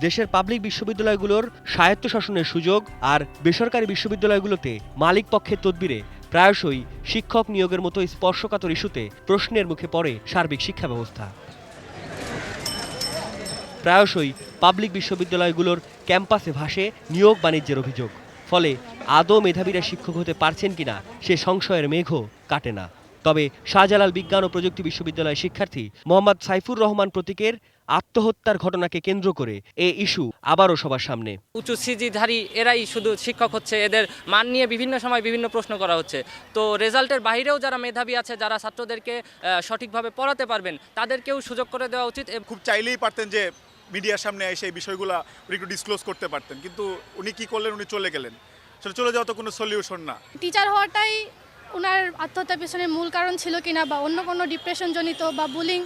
দেশের পাবলিক বিশ্ববিদ্যালয়গুলোর স্বায়ত্তশাসনের সুযোগ আর বেসরকারি বিশ্ববিদ্যালয়গুলোতে মালিক পক্ষের তদবিরে প্রায়শই শিক্ষক নিয়োগের মতো স্পর্শকাতর ইস্যুতে প্রশ্নের মুখে পড়ে সার্বিক শিক্ষা ব্যবস্থা। প্রায়শই পাবলিক বিশ্ববিদ্যালয়গুলোর ক্যাম্পাসে ভাসে নিয়োগ বাণিজ্যের অভিযোগ। ফলে আদৌ মেধাবীরা শিক্ষক হতে পারছেন কিনা সে সংশয়ের মেঘও কাটে না। তবে শাহজালাল বিজ্ঞান ও প্রযুক্তি বিশ্ববিদ্যালয়ের শিক্ষার্থী মোহাম্মদ সাইফুর রহমান প্রতীকের আত্মহত্যার ঘটনাকে কেন্দ্র করে এ ইস্যু আবারও সবার সামনে। উঁচু সিজিধারী এরাই শুধু শিক্ষক হচ্ছে, এদের মান নিয়ে বিভিন্ন সময় বিভিন্ন প্রশ্ন করা হচ্ছে। তো রেজাল্টের বাইরেও যারা মেধাবী আছে, যারা ছাত্রদেরকে সঠিকভাবে পড়াতে পারবেন, তাদেরকেও সুযোগ করে দেওয়া উচিত। খুব চাইলেই পারতেন যে মিডিয়ার সামনে এসে এই বিষয়গুলো উনি একটু ডিসক্লোজ করতে পারতেন, কিন্তু উনি কি করলেন, উনি চলে গেলেন। সেটা চলে যাওয়া তো কোনো সলিউশন না। টিচার হওয়াটাই ওনার আত্মহত্যার পেছনের মূল কারণ ছিল কিনা, বা অন্য কোনো ডিপ্রেশন জনিত বা বুলিং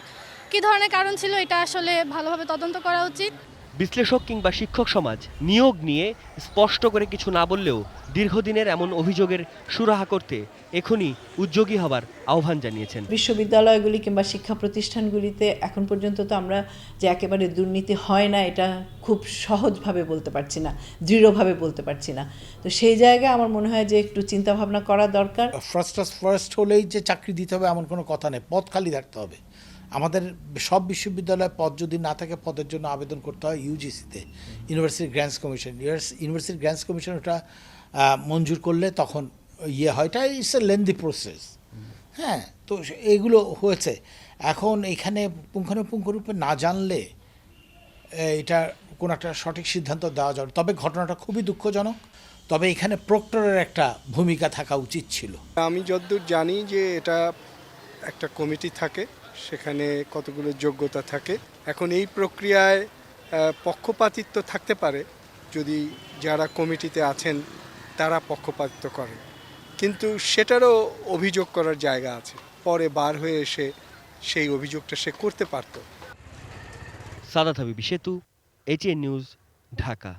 কী ধরনের কারণ ছিল, এটা আসলে ভালোভাবে তদন্ত করা উচিত। বিশ্লেষক কিংবা শিক্ষক সমাজ নিয়োগ নিয়ে স্পষ্ট করে কিছু না বললেও দীর্ঘদিনের এমন অভিযোগের সুরাহা করতে এখনই উদ্যোগী হবার আহ্বান জানিয়েছেন। বিশ্ববিদ্যালয়গুলি কিংবা শিক্ষা প্রতিষ্ঠানগুলিতে এখন পর্যন্ত তো আমরা যে একেবারে দুর্নীতি হয় না এটা খুব সহজভাবে বলতে পারছি না, দৃঢ়ভাবে বলতে পারছি না। তো সেই জায়গায় আমার মনে হয় যে একটু চিন্তা ভাবনা করা দরকার। ফার্স্ট হলেই যে চাকরি দিতে হবে এমন কোনো কথা নেই, পদ খালি থাকতে হবে। আমাদের সব বিশ্ববিদ্যালয়ে পদ যদি না থাকে, পদের জন্য আবেদন করতে হয় ইউজিসিতে, university grants commission. University grants commission ওটা মঞ্জুর করলে তখন হয়। এটা ইটস এ লেন্দি প্রসেস। হ্যাঁ, তো এগুলো হয়েছে। এখন এখানে পুঙ্খানুপুঙ্খরূপে না জানলে এটা কোনো একটা সঠিক সিদ্ধান্ত দেওয়া যাবে। তবে ঘটনাটা খুবই দুঃখজনক, তবে এখানে প্রক্টরের একটা ভূমিকা থাকা উচিত ছিল। আমি যতদূর জানি যে এটা একটা কমিটি থাকে, সেখানে কতগুলো যোগ্যতা থাকে। এখন এই প্রক্রিয়ায় পক্ষপাতিত্ব থাকতে পারে যদি যারা কমিটিতে আছেন তারা পক্ষপাতিত্ব করেন, কিন্তু সেটারও অভিযোগ করার জায়গা আছে। পরে বার হয়ে এসে সেই অভিযোগটা সে করতে পারত। সাদাত হাবিব সেতু, এটিএন নিউজ, ঢাকা।